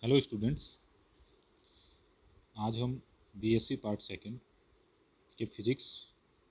Hello students, आज हम BSc part second के फिजिक्स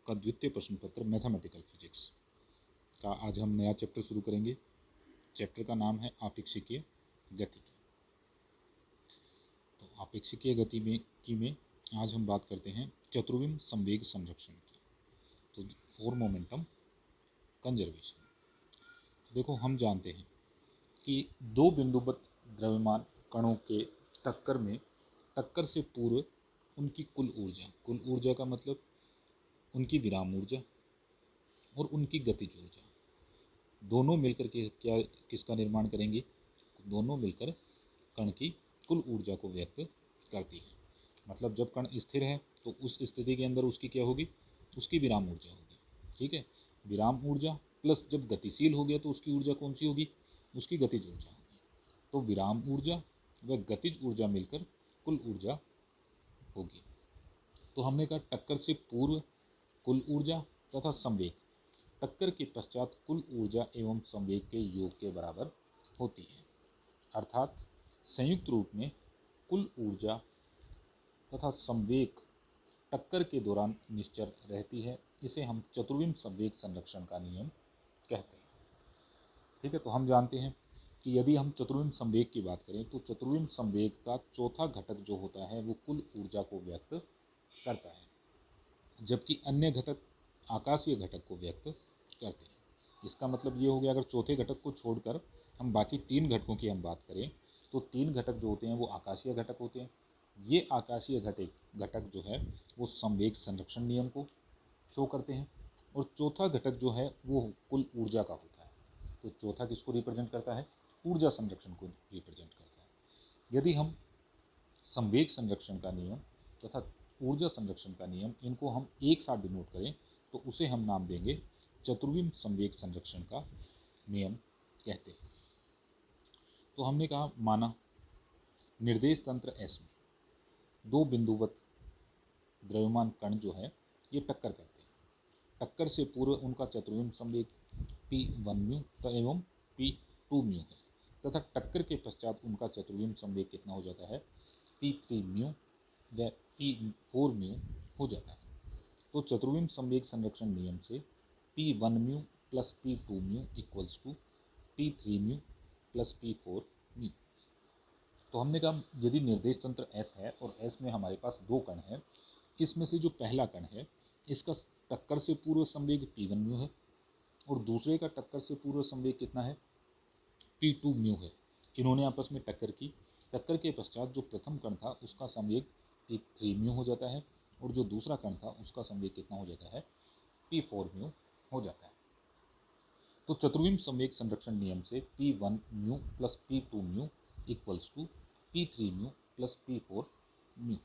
का द्वितीय प्रश्न पत्र मैथमेटिकल फिजिक्स का आज हम नया चैप्टर शुरू करेंगे। चैप्टर का नाम है आपेक्षिकीय गतिकी। तो आपेक्षिकीय गतिकी में आज हम बात करते हैं चतुर्विम संवेग संरक्षण की, तो फोर मोमेंटम कंजर्वेशन। तो देखो, हम जानते हैं कि दो बिंदुवत द्रव्यमान कणों के टक्कर से पूर्व उनकी कुल ऊर्जा का मतलब उनकी विराम ऊर्जा और उनकी गतिज ऊर्जा दोनों मिलकर के किसका निर्माण करेंगे? दोनों मिलकर कण की कुल ऊर्जा को व्यक्त करती है। मतलब जब कण स्थिर है तो उस स्थिति के अंदर उसकी क्या होगी? उसकी विराम ऊर्जा होगी। ठीक है, विराम ऊर्जा प्लस जब गतिशील हो गया तो उसकी ऊर्जा कौन सी होगी? उसकी गतिज ऊर्जा होगी। तो विराम ऊर्जा व गतिज ऊर्जा मिलकर कुल ऊर्जा होगी। तो हमने कहा टक्कर से पूर्व कुल ऊर्जा तथा संवेग टक्कर के पश्चात कुल ऊर्जा एवं संवेग के योग के बराबर होती है। अर्थात संयुक्त रूप में कुल ऊर्जा तथा संवेग टक्कर के दौरान निश्चल रहती है। इसे हम चतुर्विम संवेग संरक्षण का नियम कहते हैं। ठीक है, तो हम जानते हैं कि यदि हम चतुर्विम संवेग की बात करें तो चतुर्विम संवेग का चौथा घटक जो होता है वो कुल ऊर्जा को व्यक्त करता है, जबकि अन्य घटक आकाशीय घटक को व्यक्त करते हैं। इसका मतलब ये हो गया, अगर चौथे घटक को छोड़कर हम बाकी तीन घटकों की हम बात करें तो तीन घटक जो होते हैं वो आकाशीय घटक होते हैं। ये आकाशीय घटक जो है वो संवेग संरक्षण नियम को शो करते हैं, और चौथा घटक जो है वो कुल ऊर्जा का होता है। तो चौथा किसको रिप्रेजेंट करता है? ऊर्जा संरक्षण को रिप्रेजेंट करता है। यदि हम संवेग संरक्षण का नियम तथा ऊर्जा संरक्षण का नियम इनको हम एक साथ डिनोट करें तो उसे हम नाम देंगे चतुर्विम संवेग संरक्षण का नियम कहते हैं। तो हमने कहा, माना निर्देश तंत्र एस में दो बिंदुवत द्रव्यमान कण जो है ये टक्कर करते हैं। टक्कर से पूर्व उनका चतुर्विम संवेग p1 म्यू एवं p2 म्यू है, तथा टक्कर के पश्चात उनका चतुर्विम संवेग कितना हो जाता है? p3 म्यू व p4 म्यू हो जाता है। तो चतुर्विम संवेग संरक्षण नियम से p1 mu plus p2 mu equals to p3 mu plus p4 mu. तो हमने कहा, यदि निर्देश तंत्र S है और S में हमारे पास दो कण है, इसमें से जो पहला कण है इसका टक्कर से पूर्व संवेग p1 म्यू है और दूसरे का टक्कर से पूर्व संवेग कितना है? p2 म्यू है। इन्होंने आपस में टक्कर की। टक्कर के पश्चात जो प्रथम कण था उसका संवेग p3 म्यू हो जाता है और जो दूसरा कण था उसका संवेग कितना हो जाता है? p4 म्यू हो जाता है। तो चतुर्विम संवेग संरक्षण नियम से p1 mu plus p2 mu equals to p3 mu plus p4 mu.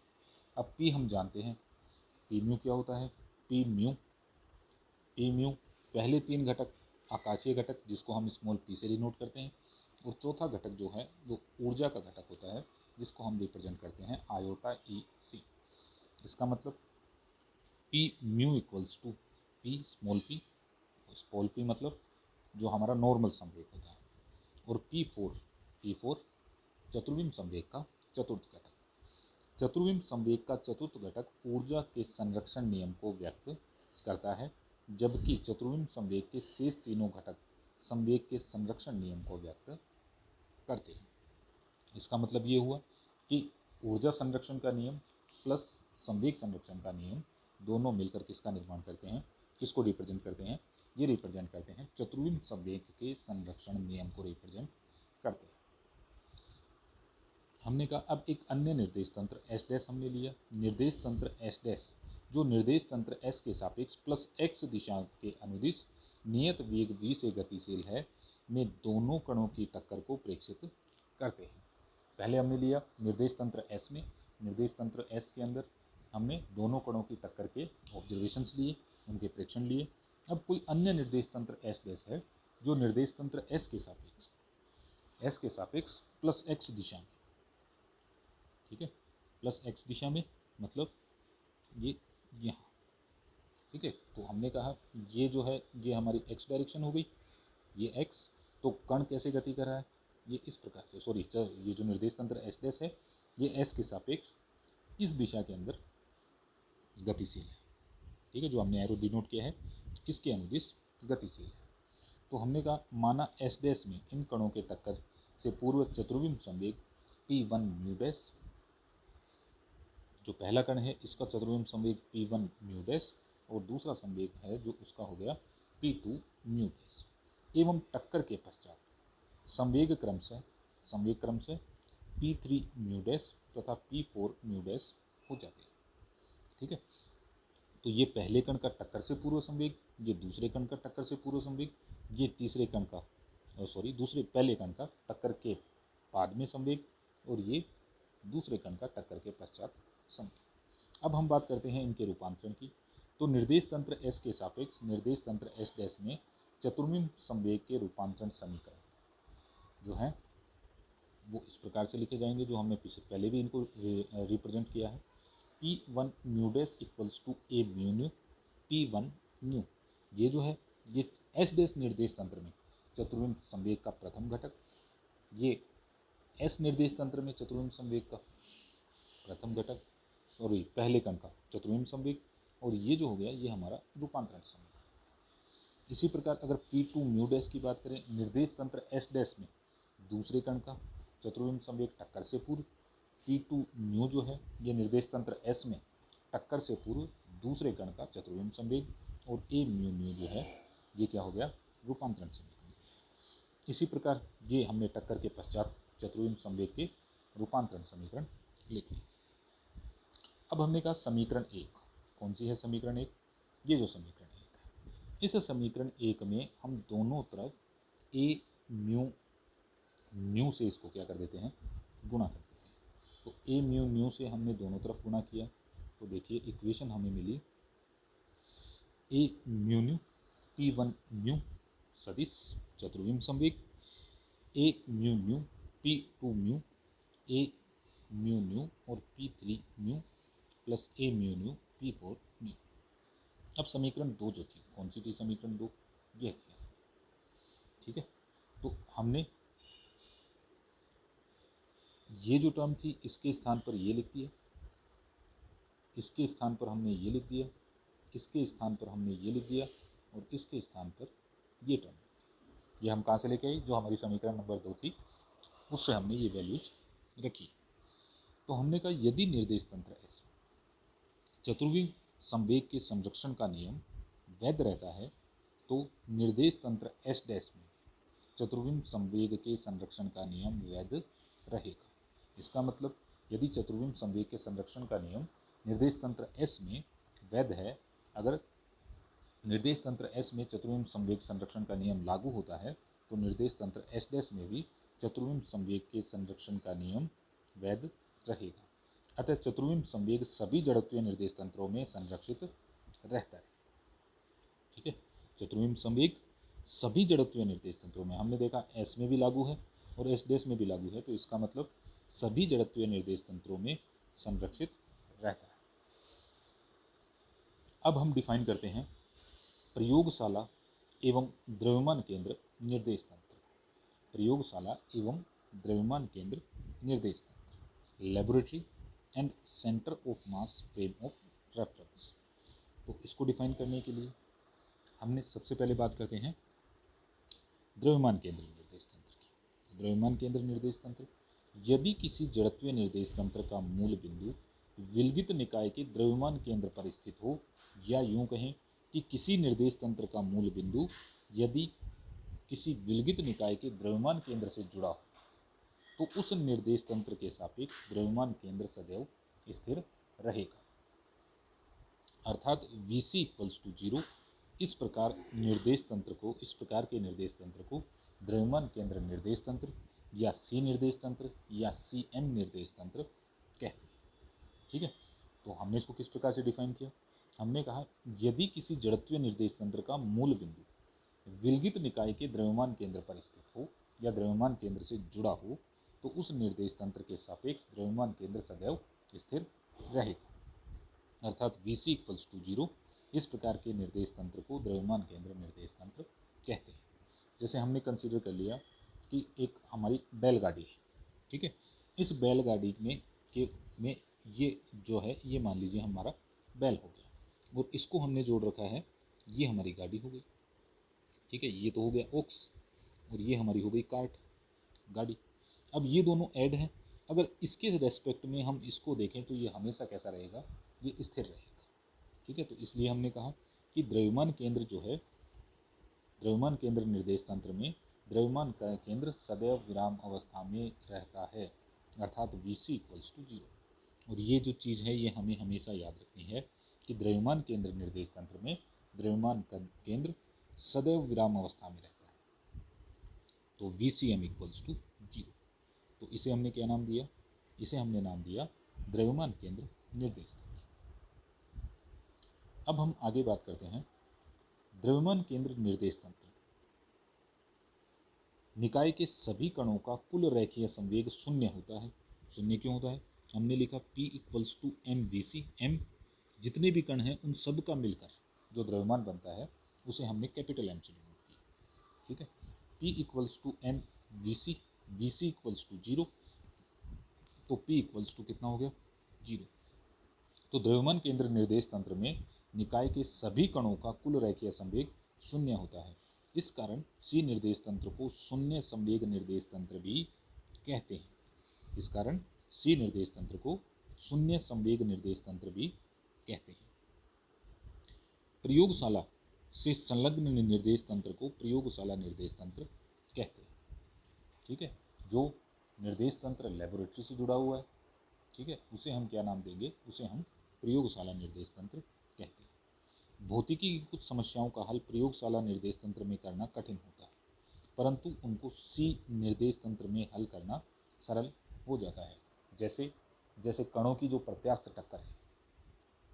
अब p हम जानते हैं, p म्यू क्या होता है? p म्यू पहले तीन घटक आकाशीय घटक जिसको हम स्मॉल p से डिनोट करते हैं, और चौथा घटक जो है वो ऊर्जा का घटक होता है जिसको हम रिप्रेजेंट करते हैं आयोटा EC। इसका मतलब p mu equals to p small p मतलब जो हमारा नॉर्मल संवेग होता है, और p4 चतुर्विम संवेग का चतुर्थ घटक। चतुर्विम संवेग का चतुर्थ घटक ऊर्जा के संरक्षण नियम को व्यक्त करता है, जबकि चतुर्विम संवेग के शेष तीनों घटक संवेग के संरक्षण नियम को व्यक्त करते हैं। इसका मतलब ये हुआ कि ऊर्जा संरक्षण का नियम प्लस संवेग संरक्षण का नियम दोनों मिलकर किसका निर्माण करते हैं? किसको रिप्रेजेंट करते हैं? ये रिप्रेजेंट करते हैं चतुर्विम संवेग के संरक्षण नियम को रिप्रेजेंट करते हैं। हमने कहा, अब एक अन्य निर्देश तंत्र एस डैश हमने लिया। निर्देश तंत्र एस डैश जो निर्देश तंत्र एस के सापेक्ष प्लस एक्स दिशा के अनुदिश नियत वेग v से गतिशील है में दोनों कणों की टक्कर को प्रेक्षित करते हैं। पहले हमने लिया निर्देश तंत्र एस में, निर्देश तंत्र एस के अंदर हमने दोनों कणों की टक्कर के ऑब्जर्वेशंस लिए, उनके प्रेक्षण लिए। अब कोई अन्य निर्देश तंत्र एस डैश है जो निर्देश तंत्र एस के सापेक्ष प्लस एक्स दिशा में, ठीक है, प्लस एक्स दिशा में मतलब ये यहाँ, ठीक है। तो हमने कहा ये जो है ये हमारी एक्स डायरेक्शन हो गई, ये एक्स। तो कण कैसे गति कर रहा है? ये इस प्रकार से, सॉरी, ये जो निर्देश तंत्र एस डैश है ये एस के सापेक्ष इस दिशा के अंदर गतिशील है। ठीक है, जो हमने एरो डिनोट किया है किसके अनुदिश गतिशील है। तो हमने कहा माना एस डैश में इन कणों के टक्कर से पूर्व चतुर्विम संवेग p1 म्यू डैश, जो पहला कण है इसका चतुर्विम संवेग p1 म्यू डैश और दूसरा संवेग है जो उसका हो गया p2 म्यू डैश, एवं टक्कर के पश्चात संवेग क्रमशः p3 म्यू डैश तथा p4 म्यू डैश हो जाते हैं। ठीक है, तो ये पहले कण का टक्कर से पूर्व संवेग, ये दूसरे कण का टक्कर से पूर्व संवेग, ये तीसरे कण का पहले कण का टक्कर के बाद में संवेग, और ये दूसरे कण का टक्कर के पश्चात संवेग। अब हम बात करते हैं इनके रूपांतरण की। तो निर्देश तंत्र एस के सापेक्ष निर्देश तंत्र एस डैश में चतुर्विम संवेग के रूपांतरण समीकरण जो है वो इस प्रकार से लिखे जाएंगे, जो हमने पहले भी इनको रिप्रेजेंट किया है। P1 mu dash equals to a mu new P1 mu, ये जो है ये एस डैश निर्देश तंत्र में चतुर्विम संवेग का प्रथम घटक, ये एस निर्देश तंत्र में चतुर्विम संवेग का प्रथम घटक, पहले कण का चतुर्विम संवेग, और ये जो हो गया ये हमारा रूपांतरण संवेग। इसी प्रकार अगर P2 म्यू डैश की बात करें निर्देश तंत्र एस डैश में दूसरे कण का चतुर्विम संवेग टक्कर से पूर्व, P2 म्यू जो है ये निर्देश तंत्र S में टक्कर से पूर्व दूसरे कण का चतुर्विम संवेग, और A म्यू म्यू जो है ये क्या हो गया रूपांतरण समीकरण। इसी प्रकार ये हमने टक्कर के पश्चात चतुर्विम संवेग के रूपांतरण समीकरण लिख लिए। अब हमने कहा समीकरण एक, कौन सी है समीकरण एक, ये जो समीकरण एक है, इस समीकरण एक में हम दोनों तरफ A म्यू से इसको क्या कर देते हैं गुणा कर देते हैं। तो ए म्यू से हमने दोनों तरफ गुणा किया, तो देखिए इक्वेशन हमें मिली ए म्यू P1 म्यू सदिश चतुर्विम संवेग, ए म्यू P2 म्यू, ए म्यू और P3 म्यू प्लस ए म्यू P4 म्यू। अब समीकरण दो जो थी, कौन सी थी समीकरण दो, ये थी। ठीक है, तो हमने ये जो टर्म थी इसके स्थान पर ये लिख दिया, इसके स्थान पर हमने ये लिख दिया, इसके स्थान पर हमने ये लिख दिया, और इसके स्थान पर ये टर्म। ये हम कहाँ से लेके आई, जो हमारी समीकरण नंबर दो थी उससे हमने ये वैल्यूज रखी। तो हमने कहा यदि निर्देश तंत्र एस चतुर्विम संवेग के संरक्षण का नियम वैध रहता है तो निर्देश तंत्र एस डैश में चतुर्विम संवेग के संरक्षण का नियम वैध रहेगा। इसका मतलब यदि चतुर्विम संवेग के संरक्षण का नियम निर्देश तंत्र एस में वैध है, अगर निर्देश तंत्र एस में चतुर्विम संवेग संरक्षण का नियम लागू होता है तो निर्देश तंत्र एस डैश में भी चतुर्विम संवेग के संरक्षण का नियम वैध रहेगा। अतः चतुर्विम संवेग सभी जड़त्वीय निर्देश तंत्रों में संरक्षित रहता है। ठीक है, चतुर्विम संवेग सभी जड़त्वीय निर्देश तंत्रों में, हमने देखा एस में भी लागू है और एस डैश में भी लागू है, तो इसका मतलब सभी जड़त्वीय निर्देश तंत्रों में संरक्षित रहता है। अब हम डिफाइन करते हैं प्रयोगशाला एवं द्रव्यमान केंद्र निर्देश तंत्र। प्रयोगशाला एवं द्रव्यमान केंद्र निर्देश तंत्र, laboratory and centre of mass frame of reference. तो इसको डिफाइन करने के लिए हमने सबसे पहले बात करते हैं द्रव्यमान केंद्र निर्देश तंत्र की। द्रव्यमान केंद्र निर्देश तंत्र, यदि किसी जड़त्वीय निर्देश तंत्र का मूल बिंदु विलगित निकाय के द्रव्यमान केंद्र पर स्थित हो, या यूं कहें कि किसी निर्देश तंत्र का मूल बिंदु यदि किसी विलगित निकाय के द्रव्यमान केंद्र से जुड़ा हो तो उस निर्देश तंत्र के सापेक्ष द्रव्यमान केंद्र सदैव स्थिर रहेगा, अर्थात Vc इक्वल्स टू 0। इस प्रकार के निर्देश तंत्र को द्रव्यमान केंद्र निर्देश तंत्र या सी निर्देश तंत्र या CM निर्देश तंत्र कहते हैं। ठीक है, तो हमने इसको किस प्रकार से डिफाइन किया, हमने कहा यदि किसी जड़त्वीय निर्देश तंत्र का मूल बिंदु विलगित निकाय के द्रव्यमान केंद्र पर स्थित हो या द्रव्यमान केंद्र से जुड़ा हो तो उस निर्देश तंत्र के सापेक्ष द्रव्यमान केंद्र सदैव स्थिर रहेगा, अर्थात Vc इक्वल्स टू 0। इस प्रकार के निर्देश तंत्र को द्रव्यमान केंद्र निर्देश तंत्र कहते हैं। जैसे हमने कंसीडर कर लिया कि एक हमारी बैलगाड़ी है, ठीक है। इस बैलगाड़ी में ये जो है ये मान लीजिए हमारा बैल हो गया और इसको हमने जोड़ रखा है, ये हमारी गाड़ी हो गई, ठीक है। ये तो हो गया ओक्स और ये हमारी हो गई कार्ट, गाड़ी। अब ये दोनों ऐड हैं, अगर इसके रेस्पेक्ट में हम इसको देखें तो ये हमेशा कैसा रहेगा, ये स्थिर रहेगा, ठीक है। तो इसलिए हमने कहा कि द्रव्यमान केंद्र जो है, द्रव्यमान केंद्र निर्देश तंत्र में द्रव्यमान का केंद्र सदैव विराम अवस्था में रहता है, अर्थात Vc इक्वल्स टू 0। और ये जो चीज़ है ये हमें हमेशा याद रखनी है कि द्रव्यमान केंद्र निर्देश तंत्र में द्रव्यमान का केंद्र सदैव विराम अवस्था में रहता है, तो Vcm इक्वल्स टू 0। तो इसे हमने क्या नाम दिया, इसे हमने नाम दिया द्रव्यमान केंद्र निर्देश तंत्र। अब हम आगे बात करते हैं द्रव्यमान केंद्र निर्देश तंत्र। निकाय के सभी कणों का कुल रेखीय संवेग शून्य होता है। शून्य क्यों होता है, हमने लिखा P equals to M Vc। m जितने भी कण हैं उन सब का मिलकर जो द्रव्यमान बनता है उसे हमने कैपिटल M से डिनोट किया, ठीक है। P equals to M Vc, Vc equals to 0, तो P इक्वल्स टू कितना हो गया, 0। तो द्रव्यमान केंद्र निर्देश तंत्र में निकाय के सभी कणों का कुल रेखीय संवेग शून्य होता है। इस कारण सी निर्देश तंत्र को शून्य संवेग निर्देश तंत्र भी कहते हैं। इस कारण सी निर्देश तंत्र को शून्य संवेग निर्देश तंत्र भी कहते हैं। प्रयोगशाला से संलग्न निर्देश तंत्र को प्रयोगशाला निर्देश तंत्र कहते हैं, ठीक है। जो निर्देश तंत्र लेबोरेटरी से जुड़ा हुआ है, ठीक है, उसे हम क्या नाम देंगे, उसे हम प्रयोगशाला निर्देश तंत्र कहते हैं। भौतिकी की कुछ समस्याओं का हल प्रयोगशाला निर्देश तंत्र में करना कठिन होता है, परंतु उनको सी निर्देश तंत्र में हल करना सरल हो जाता है। जैसे कणों की जो प्रत्यास्थ टक्कर है,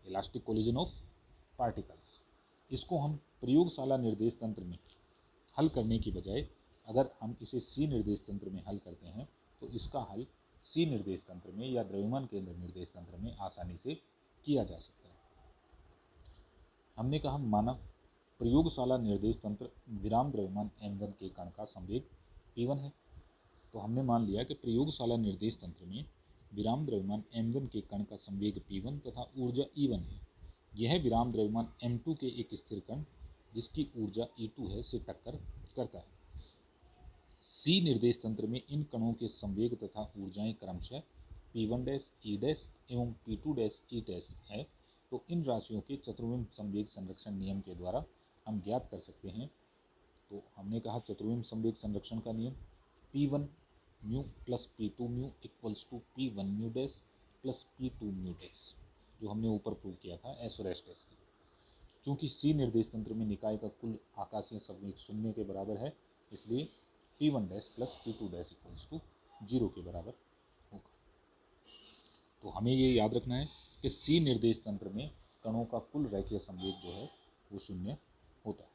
इलास्टिक कोलिजन ऑफ पार्टिकल्स, इसको हम प्रयोगशाला निर्देश तंत्र में हल करने की बजाय अगर हम इसे सी निर्देश तंत्र में हल करते हैं तो इसका हल सी निर्देश तंत्र में या द्रव्यमान केंद्र निर्देश तंत्र में आसानी से किया जा सकता है। हमने कहा माना प्रयोगशाला निर्देश तंत्र विराम द्रव्यमान m1 के कण का संवेग p1 है, तो हमने मान लिया कि प्रयोगशाला निर्देश तंत्र में विराम द्रव्यमान m1 के कण का संवेग p1 तथा ऊर्जा E1 है। यह विराम द्रव्यमान m2 के एक स्थिर कण जिसकी ऊर्जा E2 है से टक्कर करता है। सी निर्देश तंत्र में इन कणों के संवेग तथा ऊर्जाएं क्रमशः P1' E' एवं P2' E' है। तो इन राशियों के चतुर्विम संवेग संरक्षण नियम के द्वारा हम ज्ञात कर सकते हैं। तो हमने कहा चतुर्विम संवेग संरक्षण का नियम P1 mu plus P2 mu equals to P1 mu dash plus P2 mu dash, जो हमने ऊपर प्रूव किया था एस और एस टेस्ट के। चूँकि सी निर्देश तंत्र में निकाय का कुल आकाशीय संवेग शून्य के बराबर है, इसलिए P1 dash plus P2 dash equals to 0 के बराबर होगा। तो हमें ये याद रखना है कि सी निर्देश तंत्र में कणों का कुल रेखीय संवेग जो है वो शून्य होता है।